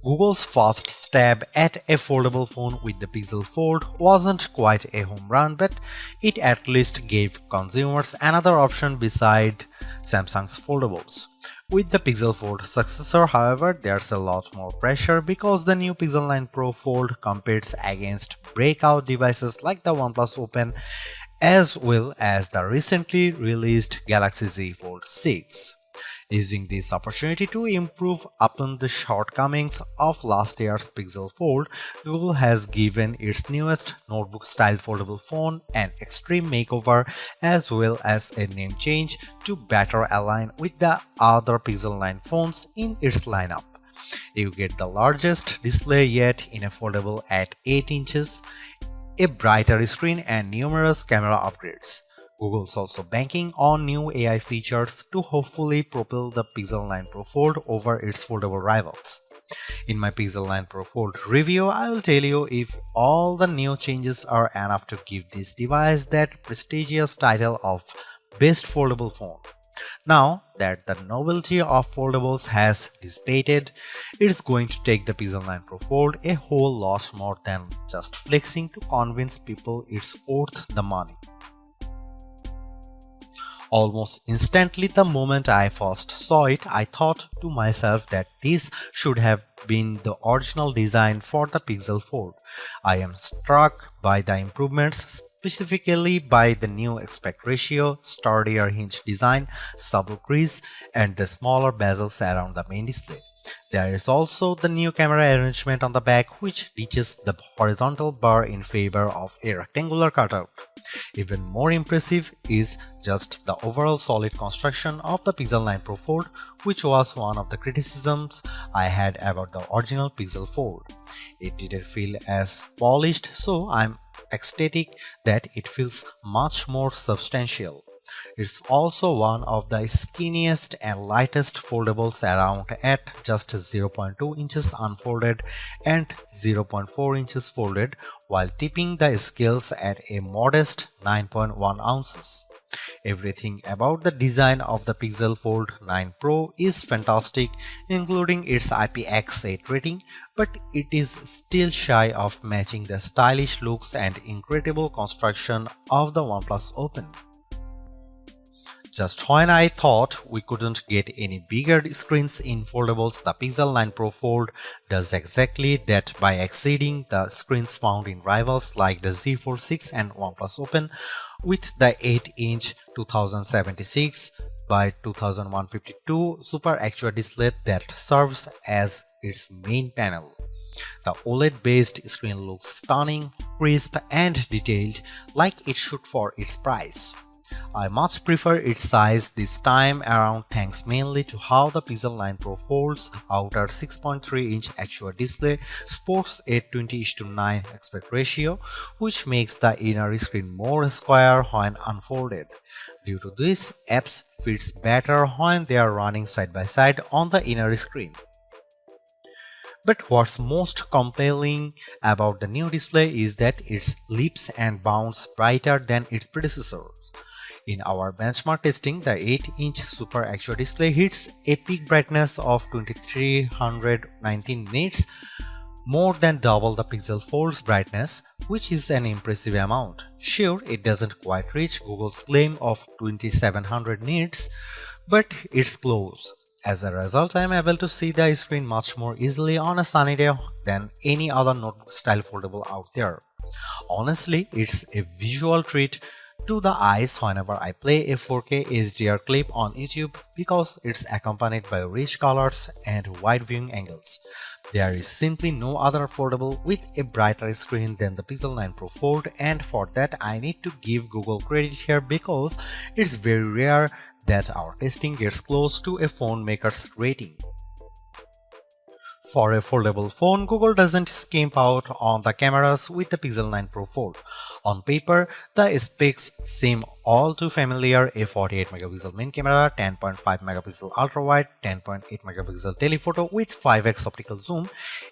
Google's first stab at a foldable phone with the Pixel Fold wasn't quite a home run, but it at least gave consumers another option beside Samsung's foldables. With the Pixel Fold successor, however, there's a lot more pressure because the new Pixel 9 Pro Fold competes against breakout devices like the OnePlus Open as well as the recently released Galaxy Z Fold 6. Using this opportunity to improve upon the shortcomings of last year's Pixel Fold, Google has given its newest notebook-style foldable phone an extreme makeover as well as a name change to better align with the other Pixel 9 phones in its lineup. You get the largest display yet in a foldable at 8 inches, a brighter screen and numerous camera upgrades. Google's also banking on new AI features to hopefully propel the Pixel 9 Pro Fold over its foldable rivals. In my Pixel 9 Pro Fold review, I will tell you if all the new changes are enough to give this device that prestigious title of Best Foldable Phone. Now that the novelty of foldables has dissipated, it's going to take the Pixel 9 Pro Fold a whole lot more than just flexing to convince people it's worth the money. Almost instantly the moment I first saw it, I thought to myself that this should have been the original design for the Pixel Fold. I am struck by the improvements, specifically by the new aspect ratio, sturdier hinge design, subtle crease, and the smaller bezels around the main display. There is also the new camera arrangement on the back, which ditches the horizontal bar in favor of a rectangular cutout. Even more impressive is just the overall solid construction of the Pixel 9 Pro Fold, which was one of the criticisms I had about the original Pixel Fold. It didn't feel as polished, so I'm ecstatic that it feels much more substantial. It's also one of the skinniest and lightest foldables around at just 0.2 inches unfolded and 0.4 inches folded, while tipping the scales at a modest 9.1 ounces. Everything about the design of the Pixel Fold 9 Pro is fantastic, including its IPX8 rating, but it is still shy of matching the stylish looks and incredible construction of the OnePlus Open. Just when I thought we couldn't get any bigger screens in foldables, the Pixel 9 Pro Fold does exactly that by exceeding the screens found in rivals like the Z Fold 6 and OnePlus Open with the 8-inch 2076 by 2152 Super AQUA display that serves as its main panel. The OLED-based screen looks stunning, crisp, and detailed like it should for its price. I much prefer its size this time around thanks mainly to how the Pixel 9 Pro Fold's outer 6.3-inch AQUA display sports a 20:9 aspect ratio, which makes the inner screen more square when unfolded. Due to this, apps fits better when they are running side by side on the inner screen. But what's most compelling about the new display is that it leaps and bounds brighter than its predecessors. In our benchmark testing, the 8-inch Super AQUA display hits a peak brightness of 2319 nits, more than double the Pixel Fold's brightness, which is an impressive amount. Sure, it doesn't quite reach Google's claim of 2700 nits, but it's close. As a result, I am able to see the screen much more easily on a sunny day than any other notebook-style foldable out there. Honestly, it's a visual treat to the eyes whenever I play a 4K HDR clip on YouTube because it's accompanied by rich colors and wide viewing angles. There is simply no other foldable with a brighter screen than the Pixel 9 Pro Fold, and for that I need to give Google credit here because it's very rare that our testing gets close to a phone maker's rating. For a foldable phone, Google doesn't skimp out on the cameras with the Pixel 9 Pro Fold. On paper, the specs seem all too familiar: a 48MP main camera, 10.5MP ultra-wide, 10.8MP telephoto with 5x optical zoom,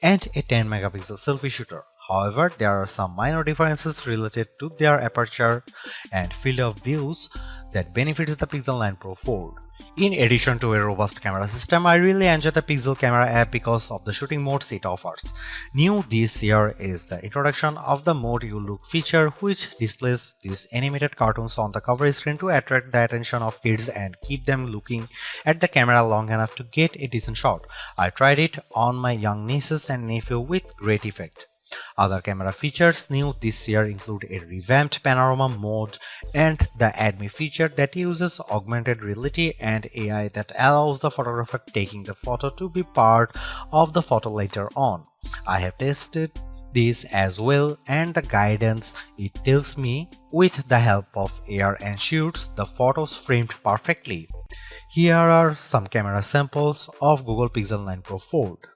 and a 10MP selfie shooter. However, there are some minor differences related to their aperture and field of views that benefits the Pixel 9 Pro Fold. In addition to a robust camera system, I really enjoy the Pixel camera app because of the shooting modes it offers. New this year is the introduction of the Mode You Look feature, which displays these animated cartoons on the cover screen to attract the attention of kids and keep them looking at the camera long enough to get a decent shot. I tried it on my young nieces and nephew with great effect. Other camera features new this year include a revamped panorama mode and the Add Me feature that uses augmented reality and AI that allows the photographer taking the photo to be part of the photo later on. I have tested this as well, and the guidance it tells me with the help of AR ensures the photos framed perfectly. Here are some camera samples of Google Pixel 9 Pro Fold.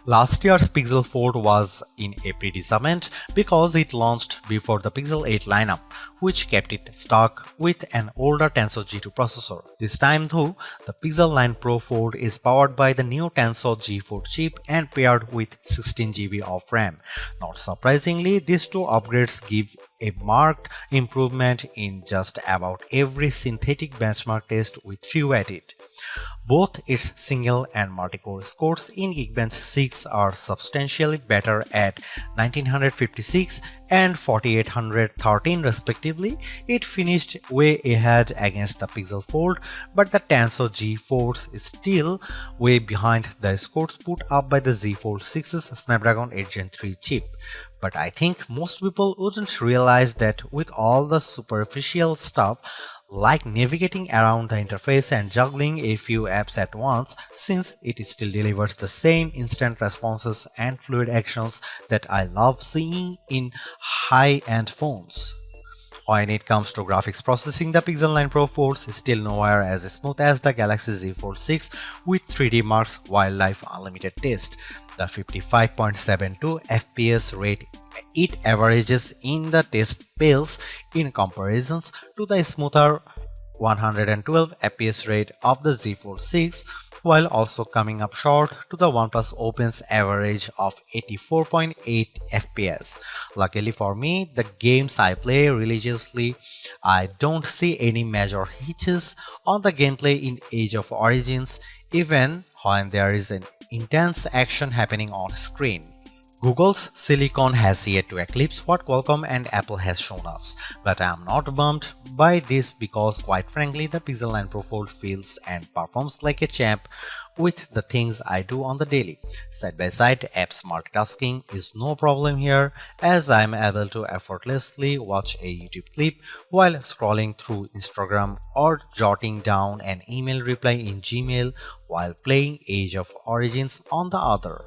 Last year's Pixel Fold was in a predicament because it launched before the Pixel 8 lineup, which kept it stuck with an older Tensor G2 processor. This time though, the Pixel 9 Pro Fold is powered by the new Tensor G4 chip and paired with 16GB of RAM. Not surprisingly, these two upgrades give a marked improvement in just about every synthetic benchmark test we threw at it. Both its single and multi-core scores in Geekbench 6 are substantially better at 1956 and 4813 respectively. It finished way ahead against the Pixel Fold, but the Tensor G4 is still way behind the scores put up by the Z Fold 6's Snapdragon 8 Gen 3 chip. But I think most people wouldn't realize that with all the superficial stuff like navigating around the interface and juggling a few apps at once, since it still delivers the same instant responses and fluid actions that I love seeing in high-end phones. When it comes to graphics processing, the Pixel 9 Pro Fold is still nowhere as smooth as the Galaxy Z Fold 6 with 3D Mark's Wildlife Unlimited test. The 55.72 FPS rate it averages in the test pales in comparisons to the smoother 112 FPS rate of the Z Fold 6, while also coming up short to the OnePlus Open's average of 84.8 FPS. Luckily for me, the games I play religiously, I don't see any major hitches on the gameplay in Age of Origins, even when there is an intense action happening on screen. Google's silicon has yet to eclipse what Qualcomm and Apple has shown us, but I am not bummed by this because quite frankly the Pixel 9 Pro Fold feels and performs like a champ with the things I do on the daily. Side-by-side apps multitasking is no problem here as I am able to effortlessly watch a YouTube clip while scrolling through Instagram or jotting down an email reply in Gmail while playing Age of Origins on the other.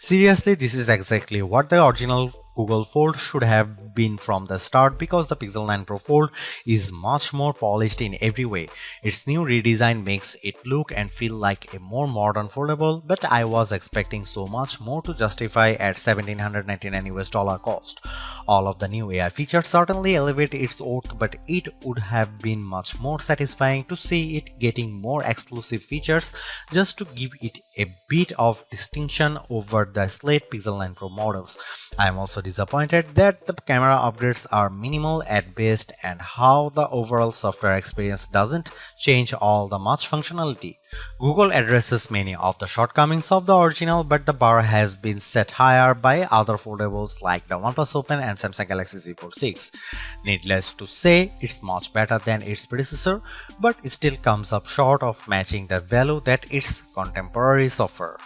Seriously, this is exactly what the original Google Fold should have been from the start because the Pixel 9 Pro Fold is much more polished in every way. Its new redesign makes it look and feel like a more modern foldable, but I was expecting so much more to justify at $1,799 US dollar cost. All of the new AI features certainly elevate its worth, but it would have been much more satisfying to see it getting more exclusive features just to give it a bit of distinction over the slate Pixel 9 Pro models. I am also disappointed that the camera upgrades are minimal at best and how the overall software experience doesn't change all the much functionality. Google addresses many of the shortcomings of the original, but the bar has been set higher by other foldables like the OnePlus Open and Samsung Galaxy Z Fold 6. Needless to say, it's much better than its predecessor, but it still comes up short of matching the value that its contemporaries offer.